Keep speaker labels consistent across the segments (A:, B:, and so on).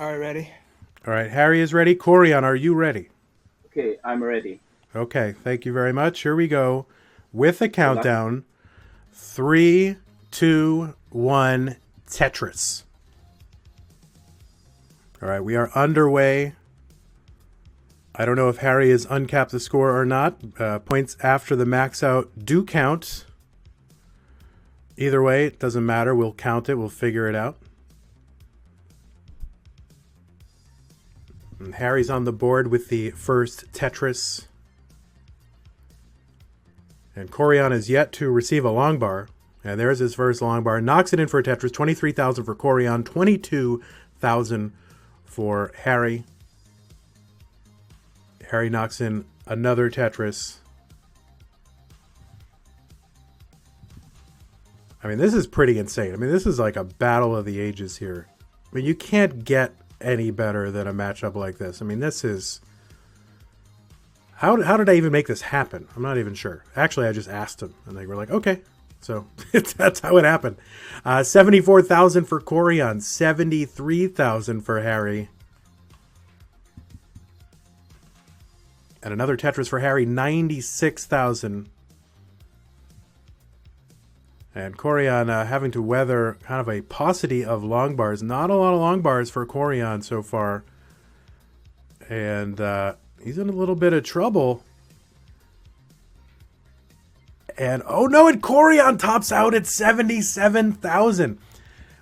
A: All right, ready?
B: All right, Harry is ready. Koryan, are you ready?
C: Okay, I'm ready.
B: Okay, thank you very much. Here we go with a
C: Good luck.
B: countdown. Three, two, one, Tetris. All right, we are underway. I don't know if Harry has uncapped the score or not. Points after the max out do count. Either way, it doesn't matter. We'll count it. We'll figure it out. And Harry's on the board with the first Tetris. And Koryan is yet to receive a long bar. And there's his first long bar. Knocks it in for a Tetris. 23,000 for Koryan. 22,000 for Harry. Harry knocks in another Tetris. I mean, this is pretty insane. I mean, this is like a battle of the ages here. I mean, you can't get any better than a matchup like this. I mean, this is... How did I even make this happen? I'm not even sure. Actually, I just asked them, and they were like, okay. So that's how it happened. 74,000 for Koryan. 73,000 for Harry. And another Tetris for Harry. 96,000. And Koryan having to weather kind of a paucity of long bars. Not a lot of long bars for Koryan so far. And he's in a little bit of trouble. And oh no, and Koryan tops out at 77,000.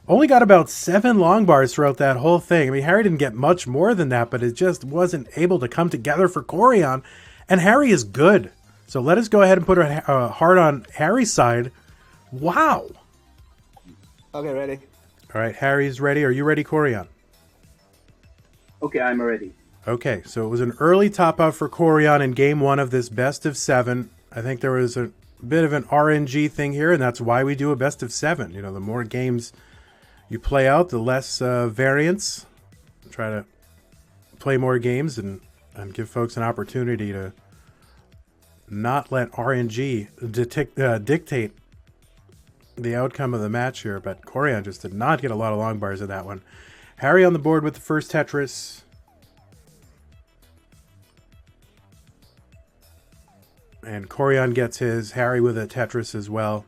B: Only got about 7 long bars throughout that whole thing. I mean, Harry didn't get much more than that, but it just wasn't able to come together for Koryan. And Harry is good. So let us go ahead and put a heart on Harry's side. Wow.
A: Okay, ready?
B: All right, Harry's ready. Are you ready, Koryan?
C: Okay, I'm ready.
B: Okay, so it was an early top out for Koryan in game 1 of this best of 7. I think there was a bit of an RNG thing here, and that's why we do a best of 7. You know, the more games you play out, the less variance. Try to play more games and give folks an opportunity to not let RNG dictate the outcome of the match here. But Koryan just did not get a lot of long bars in that one. Harry on the board with the first Tetris. And Koryan gets his. Harry with a Tetris as well.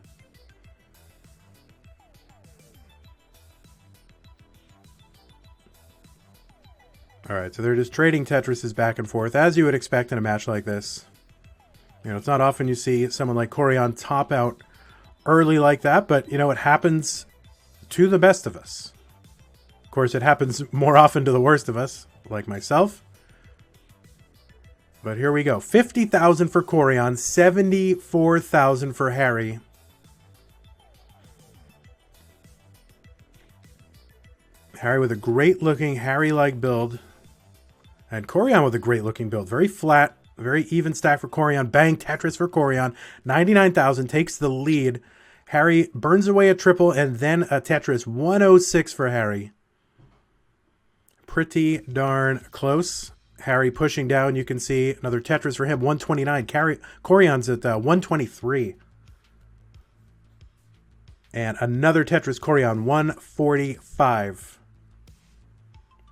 B: Alright, so they're just trading Tetrises back and forth, as you would expect in a match like this. You know, it's not often you see someone like Koryan top out early like that, but, you know, it happens to the best of us. Of course, it happens more often to the worst of us, like myself. But here we go. 50,000 for Koryan, 74,000 for Harry. Harry with a great-looking Harry-like build. And Koryan with a great-looking build. Very flat, very even stack for Koryan. Bang, Tetris for Koryan. 99,000 takes the lead. Harry burns away a triple and then a Tetris. 106 for Harry. Pretty darn close. Harry pushing down. You can see another Tetris for him. 129. Koryan's at 123. And another Tetris. Koryan, 145.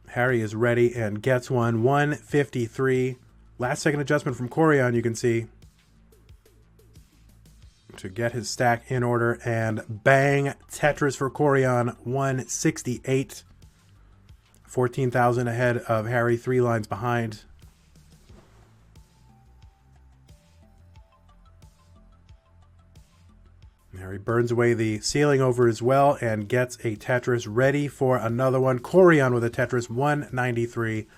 B: Harry is ready and gets one. 153. Last second adjustment from Koryan, you can see, to get his stack in order. And bang, Tetris for Koryan, 168. 14,000 ahead of Harry, 3 lines behind. Harry burns away the ceiling over as well and gets a Tetris ready for another one. Koryan with a Tetris, 193.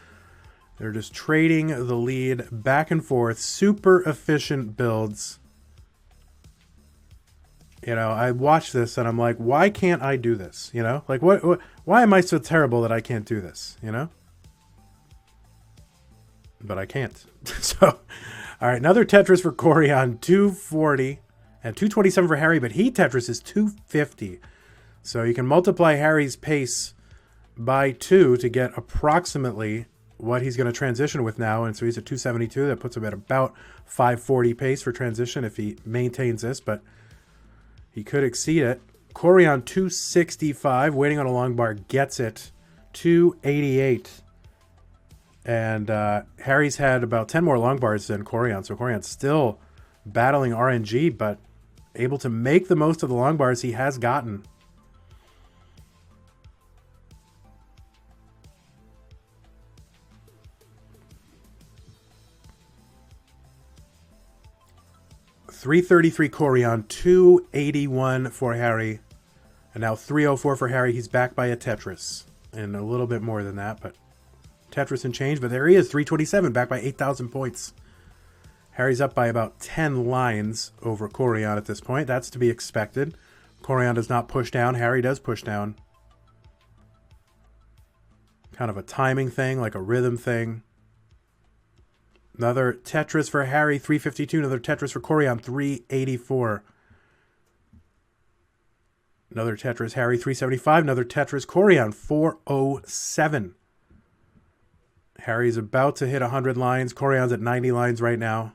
B: They're just trading the lead back and forth. Super efficient builds. You know, I watch this and I'm like, why can't I do this? You know, like why am I so terrible that I can't do this? You know, but I can't. So, all right, another Tetris for Koryan, 240 and 227 for Harry, but he Tetris is 250. So you can multiply Harry's pace by 2 to get approximately what he's going to transition with now. And so he's at 272. That puts him at about 540 pace for transition if he maintains this, but he could exceed it. Koryan 265, waiting on a long bar, gets it. 288. And Harry's had about 10 more long bars than Koryan, so Koryan's still battling RNG, but able to make the most of the long bars he has gotten. $333 Koryan, 281 for Harry, and now 304 for Harry. He's back by a Tetris, and a little bit more than that, but Tetris and change. But there he is, 327, back by 8,000 points. Harry's up by about 10 lines over Koryan at this point. That's to be expected. Koryan does not push down. Harry does push down. Kind of a timing thing, like a rhythm thing. Another Tetris for Harry, 352. Another Tetris for Koryan, 384. Another Tetris, Harry, 375. Another Tetris, Koryan, 407. Harry's about to hit 100 lines. Koryan's at 90 lines right now.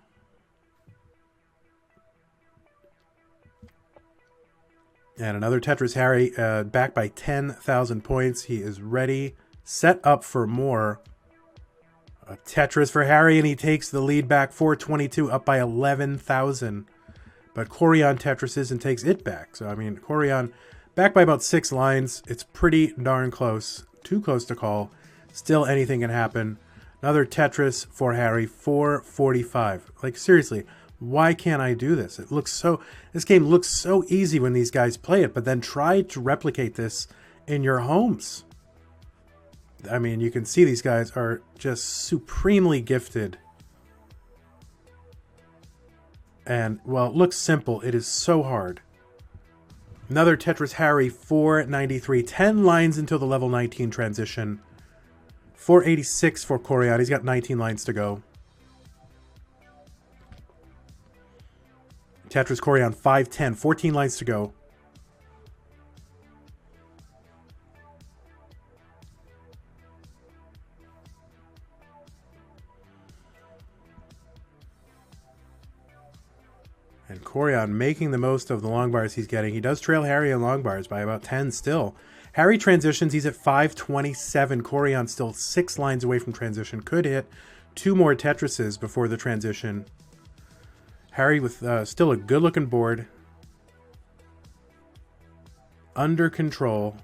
B: And another Tetris, Harry, back by 10,000 points. He is ready, set up for more. A Tetris for Harry, and he takes the lead back, 422, up by 11,000. But Koryan Tetrises and takes it back. So, I mean, Koryan back by about 6 lines. It's pretty darn close. Too close to call. Still anything can happen. Another Tetris for Harry, 445. Like, seriously, why can't I do this? It looks so... This game looks so easy when these guys play it, but then try to replicate this in your homes. I mean, you can see these guys are just supremely gifted. And, well, it looks simple. It is so hard. Another Tetris Harry, 493. 10 lines until the level 19 transition. 486 for Koryan. He's got 19 lines to go. Tetris Koryan, 510. 14 lines to go. And Koryan making the most of the long bars he's getting. He does trail Harry in long bars by about 10 still. Harry transitions. He's at 527. Koryan still 6 lines away from transition. Could hit 2 more Tetrises before the transition. Harry with still a good-looking board. Under control.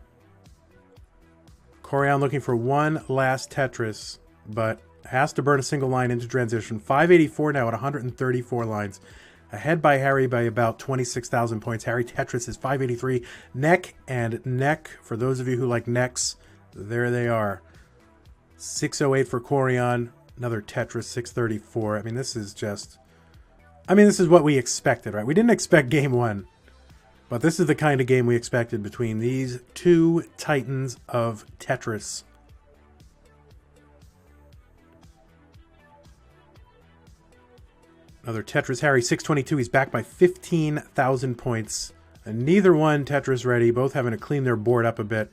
B: Koryan looking for one last Tetris, but has to burn a single line into transition. 584 now at 134 lines. Ahead by Harry by about 26,000 points. Harry Tetris is 583. Neck and neck. For those of you who like necks, there they are. 608 for Koryan. Another Tetris, 634. I mean, this is just... I mean, this is what we expected, right? We didn't expect game one. But this is the kind of game we expected between these two titans of Tetris. Another Tetris Harry, 622. He's back by 15,000 points. And neither one Tetris ready. Both having to clean their board up a bit.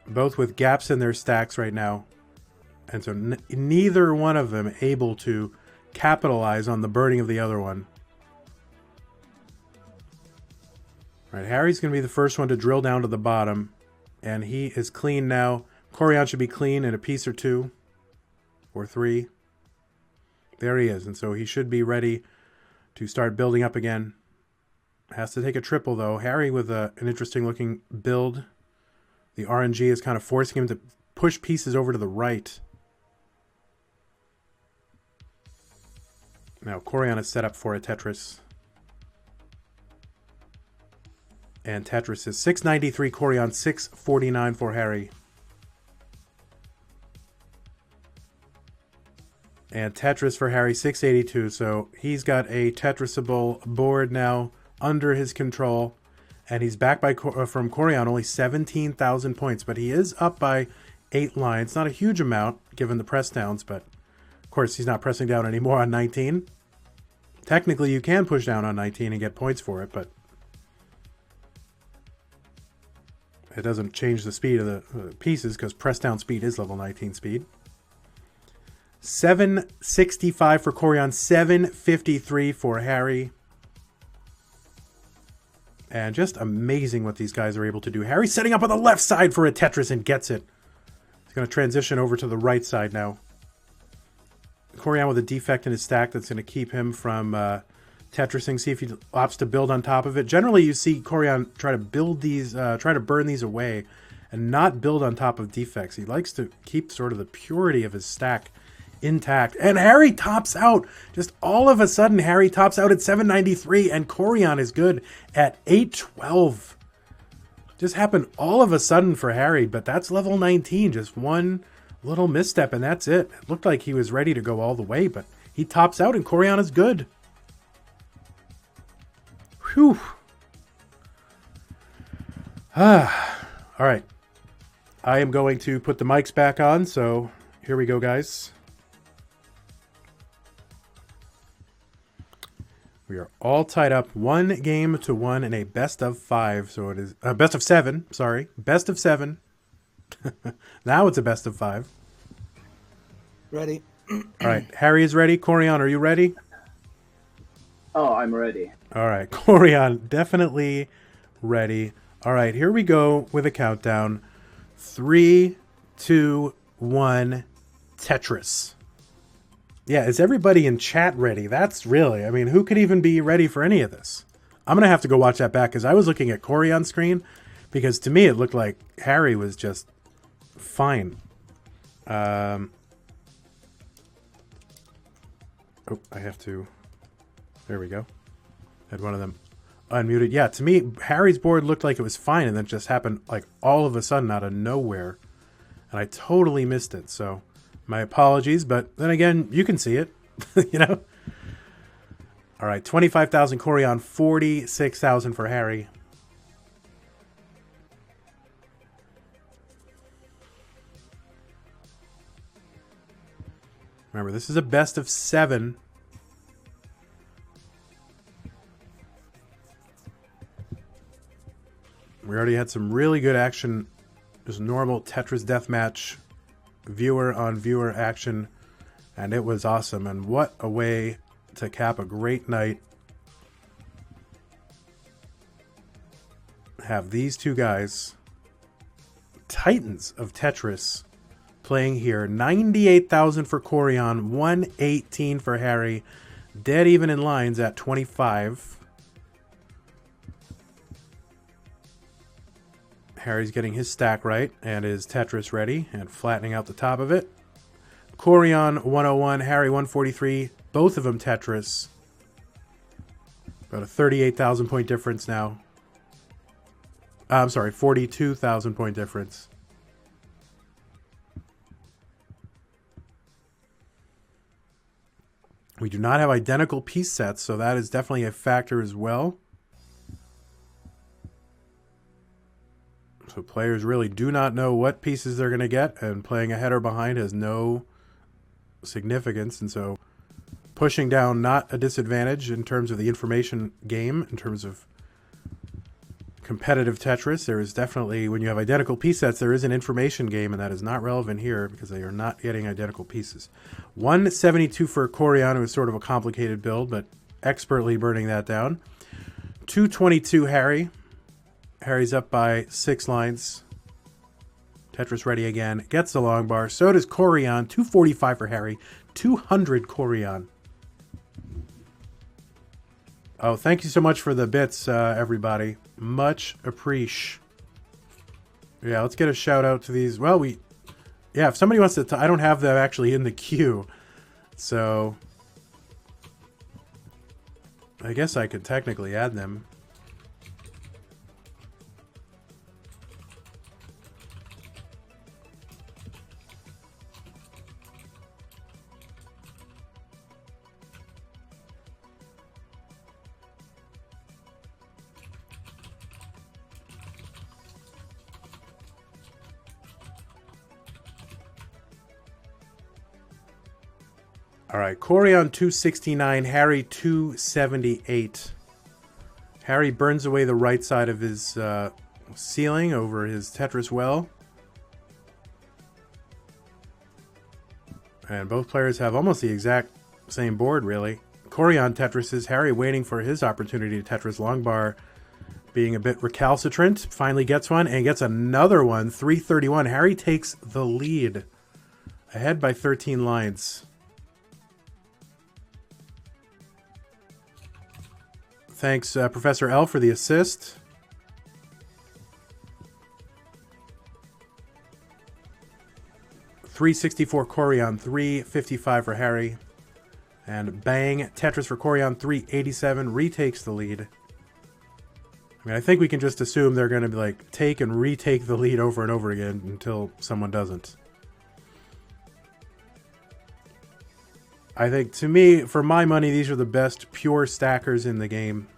B: Both with gaps in their stacks right now. And so neither one of them able to capitalize on the burning of the other one. All right, Harry's going to be the first one to drill down to the bottom. And he is clean now. Koryan should be clean in a piece or 2. Or 3. There he is, and so he should be ready to start building up again. Has to take a triple, though. Harry with an interesting-looking build. The RNG is kind of forcing him to push pieces over to the right. Now, Koryan is set up for a Tetris. And Tetris is 693, Koryan 649 for Harry. And Tetris for Harry, 682. So he's got a Tetrisable board now under his control. And he's back by from Koryan, only 17,000 points. But he is up by 8 lines. Not a huge amount, given the press downs. But, of course, he's not pressing down anymore on 19. Technically, you can push down on 19 and get points for it. But it doesn't change the speed of the pieces, because press down speed is level 19 speed. 765 for Koryan, 753 for Harry. And just amazing what these guys are able to do. Harry setting up on the left side for a Tetris and gets it. He's going to transition over to the right side now. Koryan with a defect in his stack that's going to keep him from Tetrising. See if he opts to build on top of it. Generally, you see Koryan try to build these, try to burn these away and not build on top of defects. He likes to keep sort of the purity of his stack intact. And Harry tops out. Just all of a sudden, Harry tops out at 793 and Koryan is good at 812. Just happened all of a sudden for Harry, but that's level 19. Just one little misstep and that's it. It looked like he was ready to go all the way, but he tops out and Koryan is good. Whew. All right. I am going to put the mics back on, so here we go, guys. We are all tied up 1-1 in a best-of-5. So it is best-of-7. Sorry, best-of-7. Now it's a best-of-5.
A: Ready.
B: All right, Harry is ready. Koryan, are you ready?
C: Oh, I'm ready.
B: All right, Koryan, definitely ready. All right, here we go with a countdown. 3, 2, 1, Tetris. Yeah, is everybody in chat ready? That's really, I mean, who could even be ready for any of this? I'm going to have to go watch that back because I was looking at Koryan's screen because to me it looked like Harry was just fine. Oh, I have to, there we go. Had one of them unmuted. Yeah, to me, Harry's board looked like it was fine and then just happened like all of a sudden out of nowhere. And I totally missed it, so my apologies, but then again, you can see it, you know? All right, 25,000 Koryan, 46,000 for Harry. Remember, this is a best-of-7. We already had some really good action, just normal Tetris Deathmatch, viewer-on-viewer action, and it was awesome. And what a way to cap a great night. Have these two guys, titans of Tetris, playing here. 98,000 for Koryan, 118 for Harry. Dead even in lines at 25. Harry's getting his stack right and his Tetris ready and flattening out the top of it. Koryan 101, Harry 143, both of them Tetris. About a 38,000 point difference now. I'm sorry, 42,000 point difference. We do not have identical piece sets, so that is definitely a factor as well. So players really do not know what pieces they're going to get, and playing ahead or behind has no significance. And so pushing down, not a disadvantage in terms of the information game, in terms of competitive Tetris. There is definitely, when you have identical piece sets, there is an information game, and that is not relevant here because they are not getting identical pieces. 172 for Koryan, who was sort of a complicated build, but expertly burning that down. 222 Harry. Harry's up by 6 lines. Tetris ready again. Gets the long bar. So does Koryan. 245 for Harry. 200 Koryan. Oh, thank you so much for the bits, everybody. Much appreciate. Yeah, let's get a shout out to these. Well, yeah, if somebody wants to, I don't have them actually in the queue. So I guess I could technically add them. All right, Koryan 269, Harry 278. Harry burns away the right side of his ceiling over his Tetris well. And both players have almost the exact same board, really. Koryan Tetrises, Harry waiting for his opportunity to Tetris long bar being a bit recalcitrant, finally gets one and gets another one. 331. Harry takes the lead, ahead by 13 lines. Thanks, Professor L, for the assist. $364 Koryan, $355 for Harry. And bang, Tetris for Koryan, $387, retakes the lead. I mean, I think we can just assume they're going to be like take and retake the lead over and over again until someone doesn't. I think, to me, for my money, these are the best pure stackers in the game.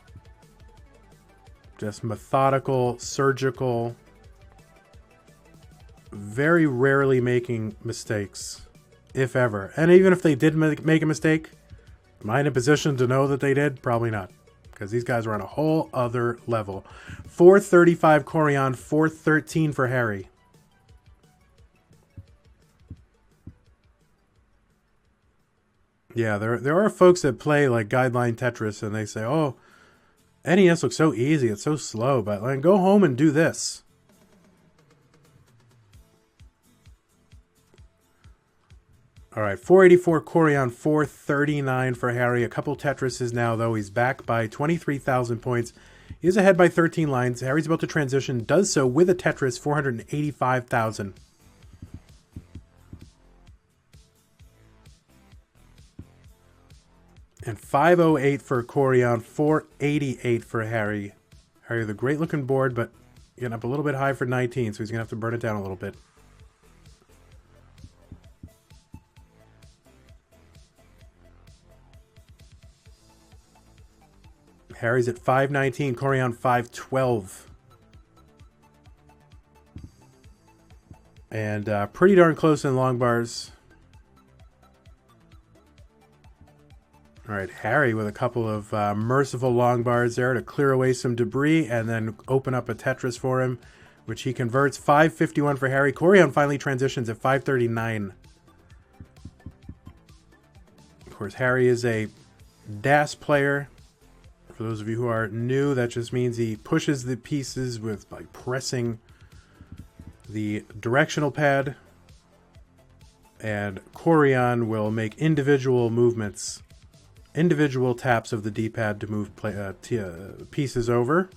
B: Just methodical, surgical, very rarely making mistakes, if ever. And even if they did make a mistake, am I in a position to know that they did? Probably not, because these guys are on a whole other level. 435 Koryan, 413 for Harry. Yeah, there are folks that play like Guideline Tetris and they say, oh, NES looks so easy, it's so slow, but like, go home and do this. All right, 484 Koryan, 439 for Harry. A couple Tetrises now, though. He's back by 23,000 points. He is ahead by 13 lines. Harry's about to transition, does so with a Tetris, 485,000. And 508 for Koryan, 488 for Harry. Harry with a great looking board, but getting up a little bit high for 19, so he's going to have to burn it down a little bit. Harry's at 519, Koryan 512. And pretty darn close in long bars. All right, Harry with a couple of merciful long bars there to clear away some debris and then open up a Tetris for him, which he converts. 551 for Harry. Koryan finally transitions at 539. Of course, Harry is a DAS player. For those of you who are new, that just means he pushes the pieces with like pressing the directional pad. And Koryan will make individual movements, individual taps of the D-pad to move pieces over.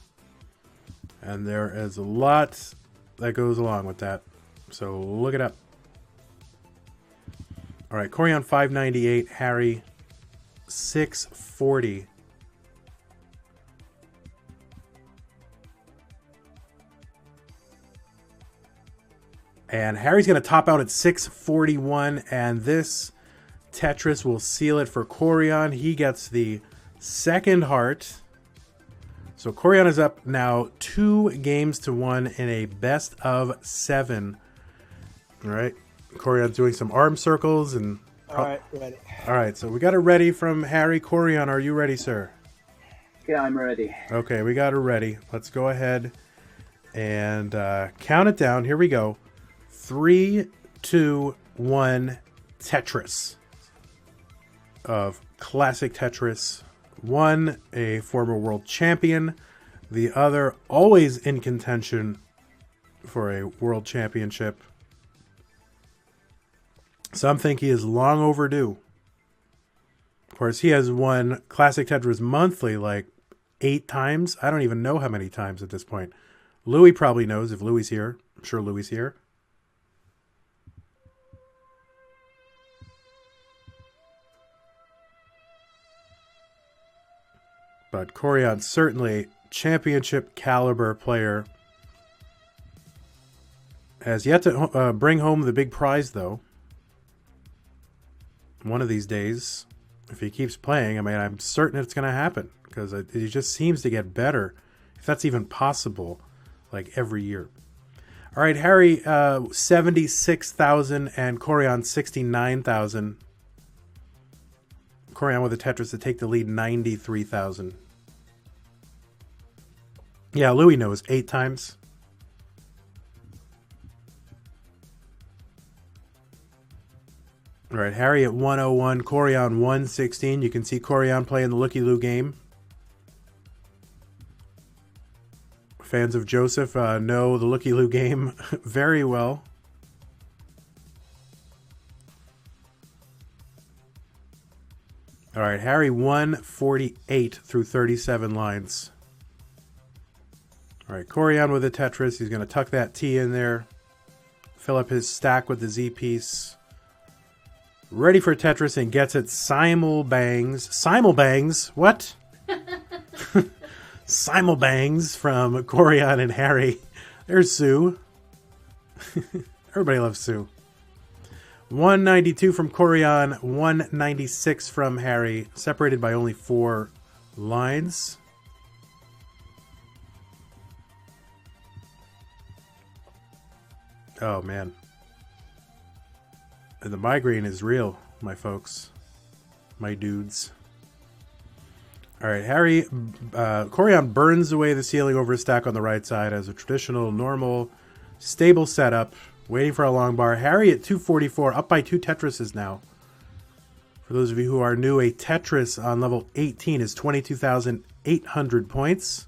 B: And there is a lot that goes along with that. So look it up. All right, Koryan 598, Harry 640. And Harry's going to top out at 641, and this Tetris will seal it for Koryan. He gets the second heart. So Koryan is up now 2-1 in a best-of-7. All right. Koryan's doing some arm circles. And
A: All right, ready.
B: All right, so we got it ready from Harry. Koryan, are you ready, sir?
C: Yeah, I'm ready.
B: Okay, we got it ready. Let's go ahead and count it down. Here we go. 3, 2, 1, Tetris. Of Classic Tetris. One, a former world champion. The other, always in contention for a world championship. Some think he is long overdue. Of course, he has won Classic Tetris Monthly like 8 times. I don't even know how many times at this point. Louis probably knows if Louis is here. I'm sure Louis is here. But Koryan, certainly championship caliber player. Has yet to bring home the big prize, though. One of these days, if he keeps playing, I mean, I'm certain it's going to happen. Because he just seems to get better, if that's even possible, like every year. All right, Harry, 76,000 and Koryan 69,000. Koryan with a Tetris to take the lead, 93,000. Yeah, Louis knows 8 times. All right, Harry at 101, Koryan 116. You can see Koryan playing the Looky-Loo game. Fans of Joseph know the Looky Loo game very well. All right, Harry 148 through 37 lines. All right, Koryan with a Tetris. He's going to tuck that T in there. Fill up his stack with the Z piece. Ready for Tetris and gets it simulbangs. Simulbangs? What? Simulbangs from Koryan and Harry. There's Sue. Everybody loves Sue. 192 from Koryan, 196 from Harry, separated by only 4 lines. Oh, man. And the migraine is real, my folks. My dudes. All right, Koryan burns away the ceiling over a stack on the right side as a traditional, normal, stable setup, waiting for a long bar. Harry at 244, up by 2 Tetrises now. For those of you who are new, a Tetris on level 18 is 22,800 points.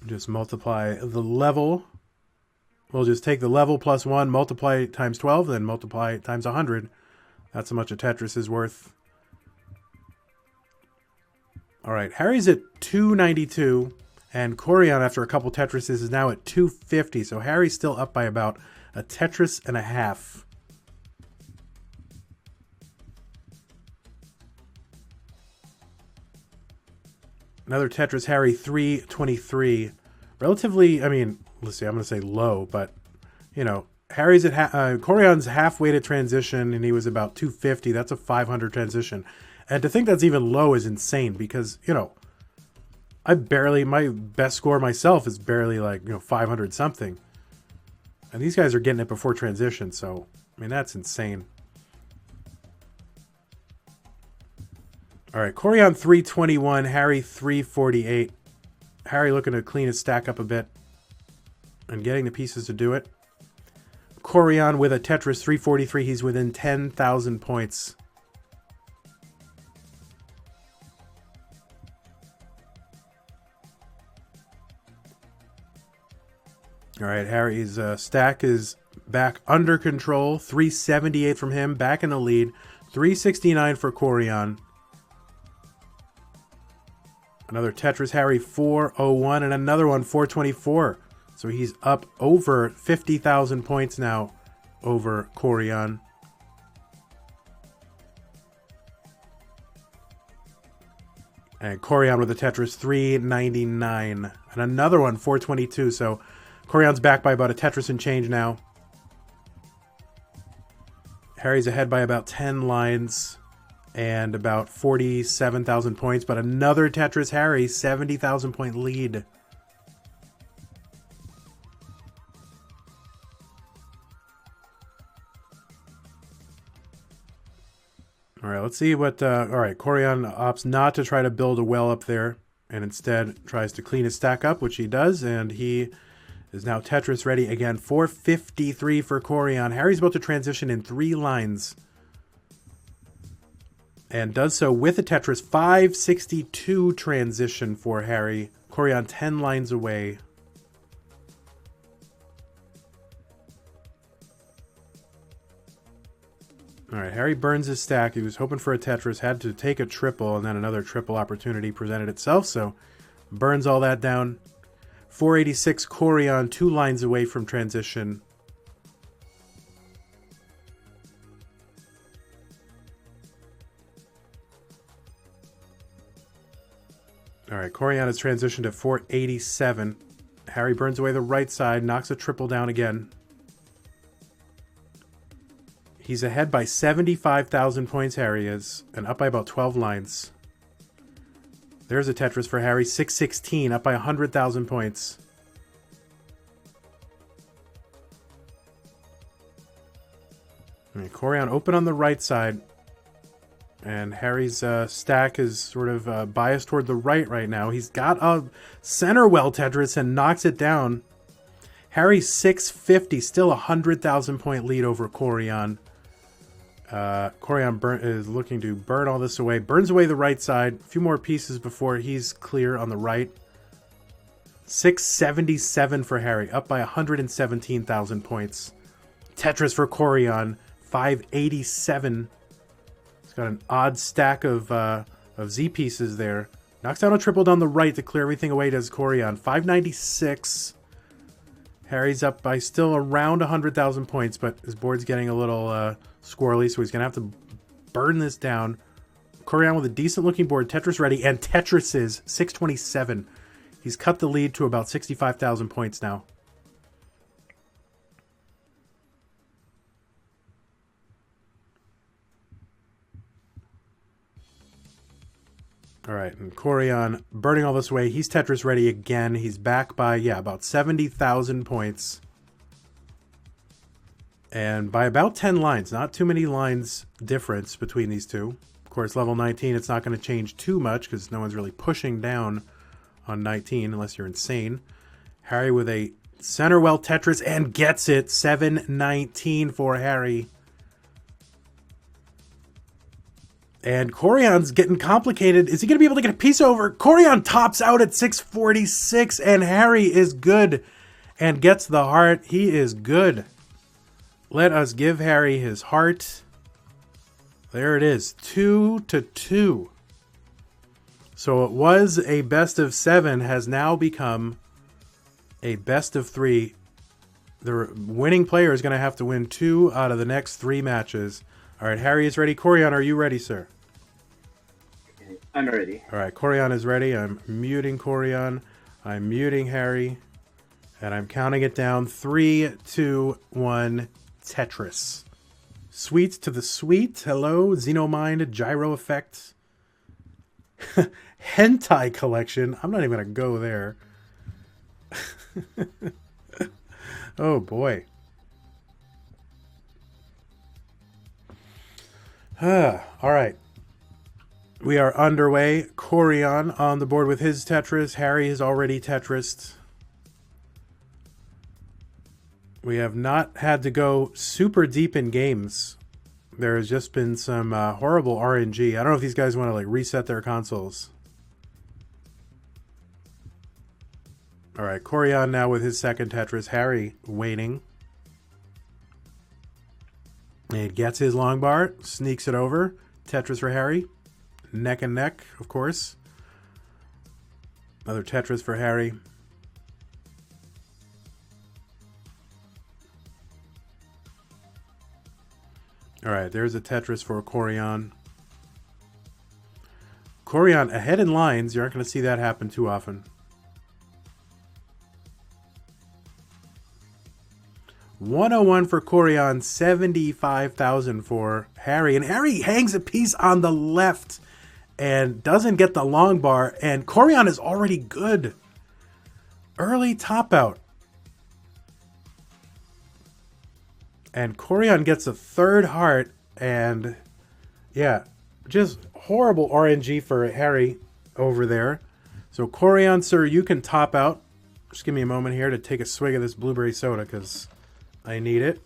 B: Just multiply the level. We'll just take the level plus 1, multiply it times 12, then multiply it times 100. That's how much a Tetris is worth. All right, Harry's at 292, and Koryan, after a couple Tetrises, is now at 250. So Harry's still up by about a Tetris and a half. Another Tetris, Harry 323. Relatively, I mean, let's see, I'm going to say low, but, you know, Harry's at Koryan's half-weighted transition, and he was about 250. That's a 500 transition. And to think that's even low is insane because, you know, my best score myself is barely like, 500 something. And these guys are getting it before transition. So, I mean, that's insane. All right, Koryan 321, Harry 348. Harry looking to clean his stack up a bit and getting the pieces to do it. Koryan with a Tetris 343. He's within 10,000 points. All right, Harry's stack is back under control. 378 from him, back in the lead. 369 for Koryan. Another Tetris, Harry 401, and another one 424. So he's up over 50,000 points now over Koryan. And Koryan with the Tetris 399. And another one 422. So Koryan's back by about a Tetris and change now. Harry's ahead by about 10 lines and about 47,000 points. But another Tetris, Harry, 70,000 point lead. All right, let's see what... all right, Koryan opts not to try to build a well up there and instead tries to clean his stack up, which he does, and he is now Tetris ready again. 453 for Koryan. Harry's about to transition in 3 lines and does so with a Tetris. 562 transition for Harry. Koryan 10 lines away. All right, Harry burns his stack. He was hoping for a Tetris, had to take a triple, and then another triple opportunity presented itself, so burns all that down. 486 Koryan, 2 lines away from transition. All right, Koryan has transitioned to 487. Harry burns away the right side, knocks a triple down again. He's ahead by 75,000 points, Harry is, and up by about 12 lines. There's a Tetris for Harry, 616, up by 100,000 points. All right, Koryan open on the right side, and Harry's stack is sort of biased toward the right now. He's got a center well Tetris and knocks it down. Harry 650, still 100,000 point lead over Koryan. Koryan is looking to burn all this away. Burns away the right side. A few more pieces before he's clear on the right. 677 for Harry, up by 117,000 points. Tetris for Koryan, 587. He's got an odd stack of Z pieces there. Knocks down a triple down the right to clear everything away, does Koryan. 596. Harry's up by still around 100,000 points, but his board's getting a little squirrely, so he's going to have to burn this down. Koryan with a decent-looking board, Tetris ready, and Tetris is 627. He's cut the lead to about 65,000 points now. All right, and Koryan burning all this away. He's Tetris ready again. He's back by, yeah, about 70,000 points. And by about 10 lines. Not too many lines difference between these two. Of course, level 19, it's not going to change too much because no one's really pushing down on 19 unless you're insane. Harry with a center well Tetris and gets it. 719 for Harry. And Koryan's getting complicated. Is he going to be able to get a piece over? Koryan tops out at 646, and Harry is good and gets the heart. He is good. Let us give Harry his heart. There it is, 2-2. So it was a best of 7, has now become a best of 3. The winning player is going to have to win 2 out of the next 3 matches. All right, Harry is ready. Koryan, are you ready, sir?
C: I'm ready.
B: All right, Koryan is ready. I'm muting Koryan. I'm muting Harry. And I'm counting it down. 3, 2, 1, Tetris. Sweet to the sweet. Hello, Xenomind, Gyro Effect. Hentai collection. I'm not even going to go there. Oh, boy. All right. We are underway. Koryan on the board with his Tetris. Harry has already Tetrised. We have not had to go super deep in games. There has just been some horrible RNG. I don't know if these guys want to like reset their consoles. All right, Koryan now with his second Tetris. Harry waiting. He gets his long bar, sneaks it over. Tetris for Harry. Neck and neck, of course. Another Tetris for Harry. All right, there's a Tetris for Koryan. Koryan ahead in lines. You aren't going to see that happen too often. $101 for Koryan, 75,000 for Harry. And Harry hangs a piece on the left and doesn't get the long bar. And Koryan is already good. Early top out. And Koryan gets a third heart. And yeah, just horrible RNG for Harry over there. So Koryan, sir, you can top out. Just give me a moment here to take a swig of this blueberry soda because I need it.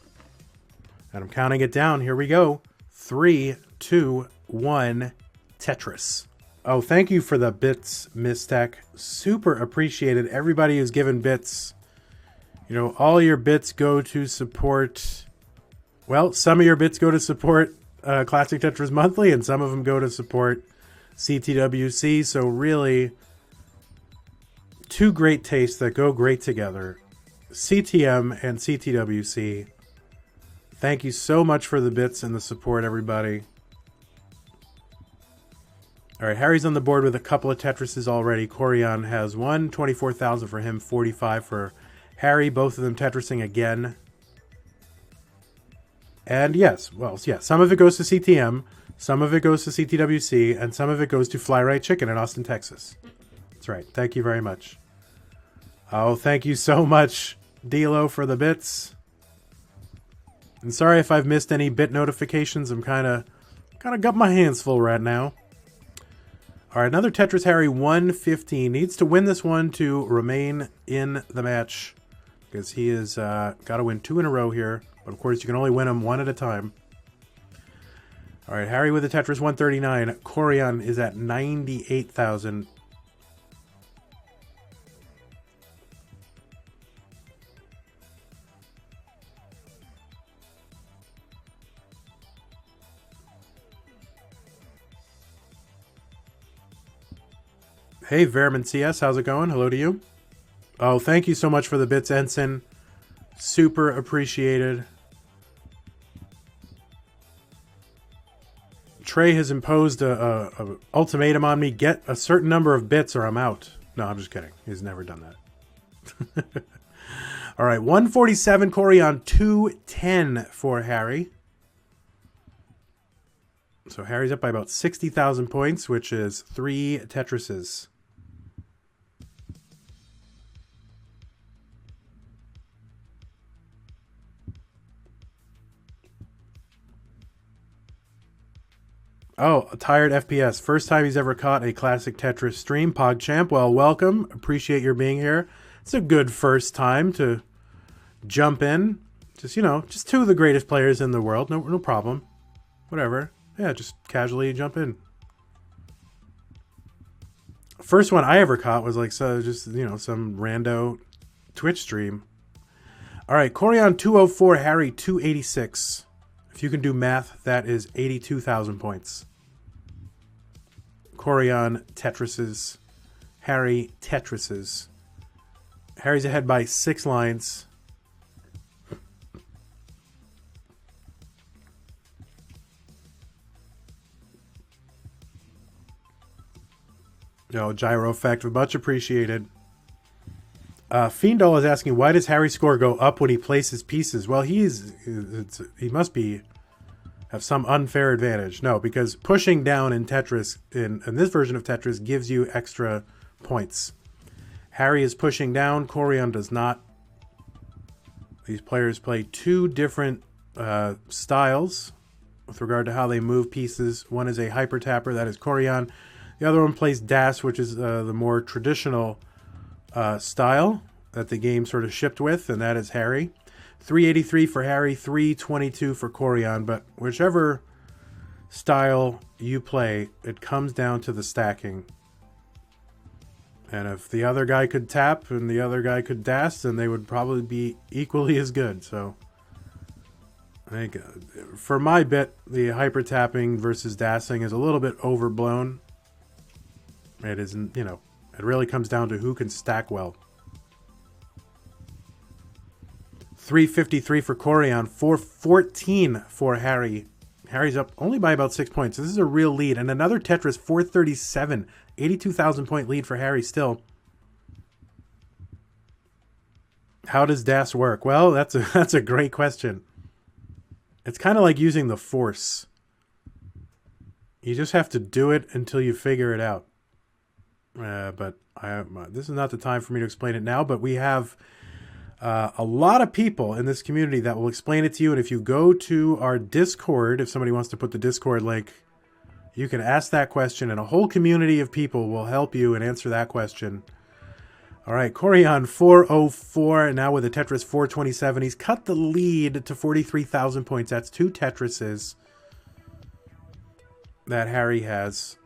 B: And I'm counting it down. Here we go. 3, 2, 1, Tetris. Oh, thank you for the bits, Mistech. Super appreciated. Everybody who's given bits. You know, all your bits go to support... Well, some of your bits go to support Classic Tetris Monthly, and some of them go to support CTWC. So really, two great tastes that go great together. CTM and CTWC. Thank you so much for the bits and the support, everybody. All right, Harry's on the board with a couple of Tetrises already. Koryan has one, 24,000 for him, 45 for Harry. Both of them Tetrising again. And yes, well, yeah, some of it goes to CTM, some of it goes to CTWC, and some of it goes to Fly Right Chicken in Austin, Texas. That's right. Thank you very much. Oh, thank you so much, Dilo, for the bits. And sorry if I've missed any bit notifications. I'm kind of got my hands full right now. All right, another Tetris Harry, 115. Needs to win this one to remain in the match because he has got to win 2 in a row here. But of course, you can only win them 1 at a time. All right, Harry with the Tetris, 139. Koryan is at 98,000. Hey, Vermin CS, how's it going? Hello to you. Oh, thank you so much for the bits, Ensign. Super appreciated. Trey has imposed a ultimatum on me. Get a certain number of bits or I'm out. No, I'm just kidding. He's never done that. All right, 147 Koryan, 210 for Harry. So Harry's up by about 60,000 points, which is 3 Tetrises. Oh, a tired FPS. First time he's ever caught a Classic Tetris stream. PogChamp, well, welcome. Appreciate your being here. It's a good first time to jump in. Just, you know, just 2 of the greatest players in the world. No problem. Whatever. Yeah, just casually jump in. First one I ever caught was like, so just, you know, some rando Twitch stream. All right, Koryan 204, Harry 286. If you can do math, that is 82,000 points. Koryan Tetrises. Harry Tetrises. Harry's ahead by 6 lines. No, gyro effect, much appreciated. Fiendall is asking, why does Harry's score go up when he places pieces? Well, he must have some unfair advantage. No, because pushing down in Tetris, in this version of Tetris, gives you extra points. Harry is pushing down, Koryan does not. These players play 2 different styles with regard to how they move pieces. One is a hyper tapper, that is Koryan. The other one plays Das, which is the more traditional style that the game sort of shipped with, and that is Harry. 383 for Harry, 322 for Koryan, but whichever style you play, it comes down to the stacking. And if the other guy could tap and the other guy could Das, then they would probably be equally as good. So I think for my bit, the hyper tapping versus dassing is a little bit overblown. It isn't, you know, it really comes down to who can stack well. 353 for Koryan, 414 for Harry. Harry's up only by about 6 points. This is a real lead. And another Tetris, 437. 82,000 point lead for Harry still. How does Das work? Well, that's a great question. It's kind of like using the Force. You just have to do it until you figure it out. But this is not the time for me to explain it now, but we have a lot of people in this community that will explain it to you. And if you go to our Discord, if somebody wants to put the Discord link, you can ask that question and a whole community of people will help you and answer that question. All right, Koryan 404, now with a Tetris 427. He's cut the lead to 43,000 points. That's 2 Tetrises that Harry has.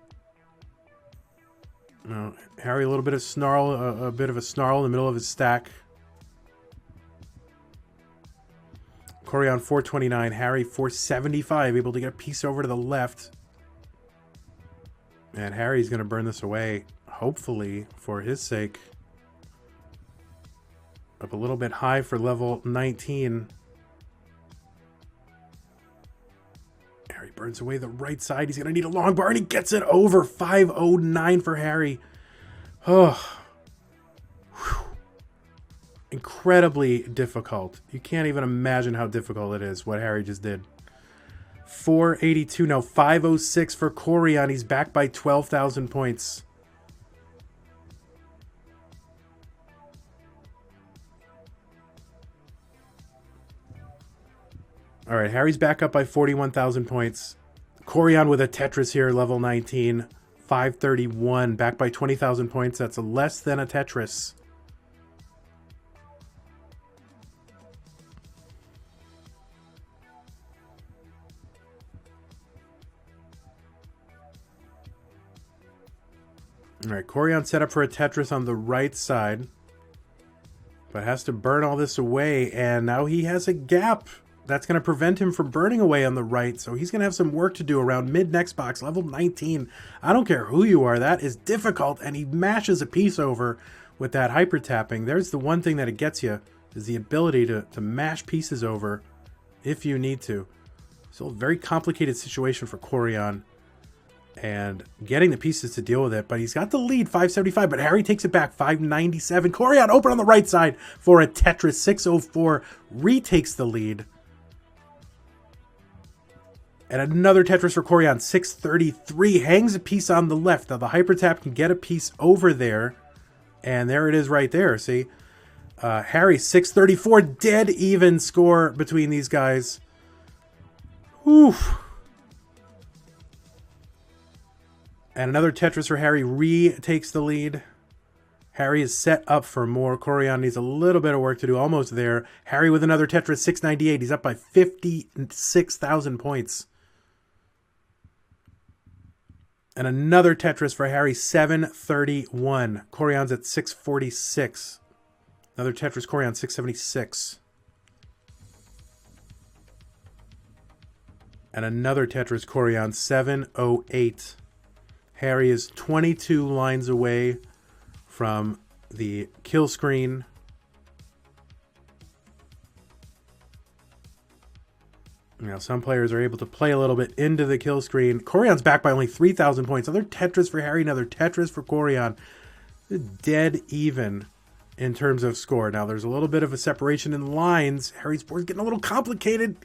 B: Harry, a little bit of snarl, a bit of a snarl in the middle of his stack. Koryan 429, Harry 475, able to get a piece over to the left. And Harry's going to burn this away, hopefully, for his sake. Up a little bit high for level 19. Harry burns away the right side. He's going to need a long bar, and he gets it over. 509 for Harry. Oh. Whew. Incredibly difficult. You can't even imagine how difficult it is, what Harry just did. 482, no, 506 for Koryan. He's back by 12,000 points. All right, Harry's back up by 41,000 points. Koryan with a Tetris here, level 19. 531, back by 20,000 points. That's less than a Tetris. All right, Koryan set up for a Tetris on the right side, but has to burn all this away, and now he has a gap that's going to prevent him from burning away on the right. So he's going to have some work to do around mid next box, level 19. I don't care who you are. That is difficult. And he mashes a piece over with that hyper tapping. There's the one thing that it gets you, is the ability to mash pieces over if you need to. So a very complicated situation for Koryan. And getting the pieces to deal with it. But he's got the lead, 575. But Harry takes it back, 597. Koryan open on the right side for a Tetris. 604 retakes the lead. And another Tetris for Koryan, 633. Hangs a piece on the left. Now the hyper tap can get a piece over there. And there it is right there, see? Harry, 634. Dead even score between these guys. Oof. And another Tetris for Harry. Retakes the lead. Harry is set up for more. Koryan needs a little bit of work to do. Almost there. Harry with another Tetris. 698. He's up by 56,000 points. And another Tetris for Harry. 731. Koryan's at 646. Another Tetris. Koryan, 676. And another Tetris. Koryan, 708. Harry is 22 lines away from the kill screen. You know, some players are able to play a little bit into the kill screen. Koryan's back by only 3,000 points. Another Tetris for Harry, another Tetris for Koryan. Dead even in terms of score. Now, there's a little bit of a separation in lines. Harry's board's getting a little complicated.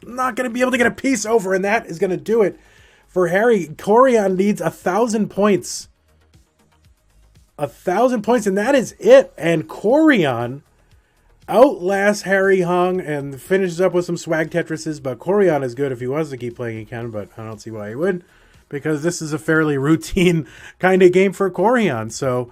B: Not going to be able to get a piece over, and that is going to do it. For Harry, Koryan needs 1,000 points. 1,000 points, and that is it. And Koryan outlasts Harry Hung and finishes up with some swag Tetrises. But Koryan is good. If he wants to keep playing, he can, but I don't see why he would, because this is a fairly routine kind of game for Koryan. So,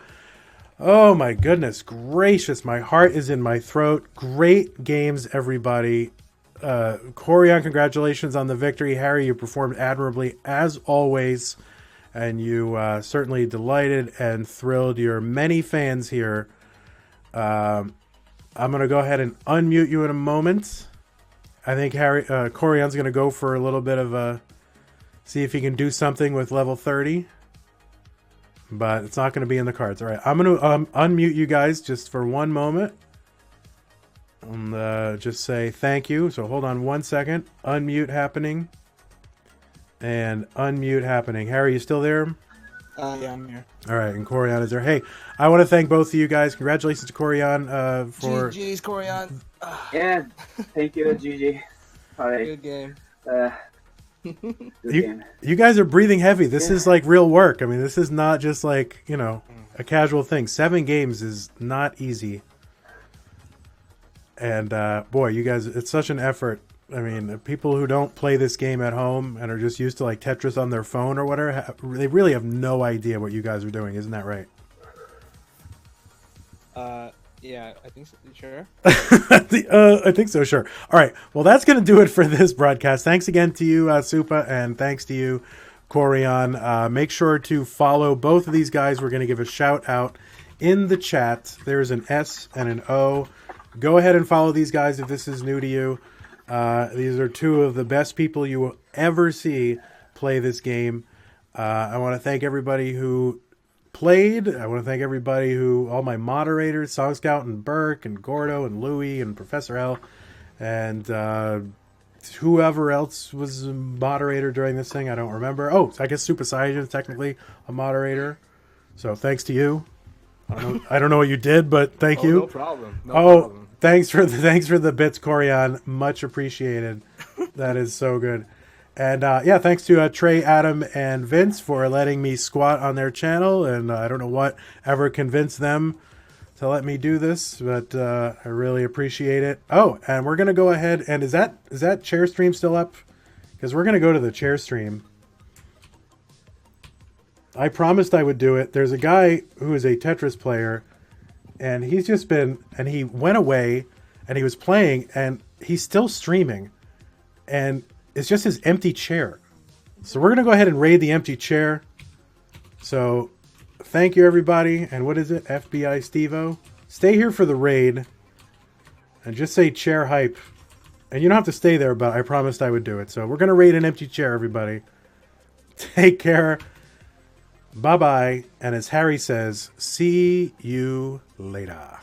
B: oh my goodness gracious, my heart is in my throat. Great games, everybody. Koryan, congratulations on the victory. Harry, you performed admirably as always, and you certainly delighted and thrilled your many fans here. I'm going to go ahead and unmute you in a moment. I think Koryan's going to go for a little bit of a, see if he can do something with level 30, but it's not going to be in the cards. All right, I'm going to unmute you guys just for one moment. And just say thank you. So hold on one second. Unmute happening. And unmute happening. Harry, you still there?
A: Yeah, I'm here.
B: All right, and Koryan is there. Hey, I want to thank both of you guys. Congratulations to Koryan for...
A: GG's, Koryan.
C: Yeah, thank you, GG. All right.
A: Good game.
C: Good game.
B: You guys are breathing heavy. This is like real work. I mean, this is not just like, you know, a casual thing. 7 games is not easy. And boy, you guys, it's such an effort. I mean, people who don't play this game at home and are just used to like Tetris on their phone or whatever, they really have no idea what you guys are doing. Isn't that right?
A: Yeah, I think so. Sure.
B: I think so, sure. All right. Well, that's going to do it for this broadcast. Thanks again to you, Supa, and thanks to you, Koryan. Make sure to follow both of these guys. We're going to give a shout out in the chat. There's an S and an O. Go ahead and follow these guys if this is new to you. These are two of the best people you will ever see play this game. I want to thank everybody who played. I want to thank everybody all my moderators, Song Scout and Burke and Gordo and Louie and Professor L and whoever else was a moderator during this thing. I don't remember. Oh, I guess Super Saiyan is technically a moderator. So thanks to you. I don't know what you did, but thank you.
A: No problem. No problem.
B: Thanks for the bits, Koryan. Much appreciated. That is so good. And yeah, thanks to Trey, Adam, and Vince for letting me squat on their channel. And I don't know what ever convinced them to let me do this, but I really appreciate it. Oh, and we're gonna go ahead and is that chair stream still up? Because we're gonna go to the chair stream. I promised I would do it. There's a guy who is a Tetris player, and he went away, and he was playing, and he's still streaming, and it's just his empty chair. So we're going to go ahead and raid the empty chair. So thank you, everybody. And what is it? FBI Steve-O. Stay here for the raid, and just say chair hype And you don't have to stay there, but I promised I would do it. So we're going to raid an empty chair, everybody. Take care. Bye-bye. And as Harry says, see you later.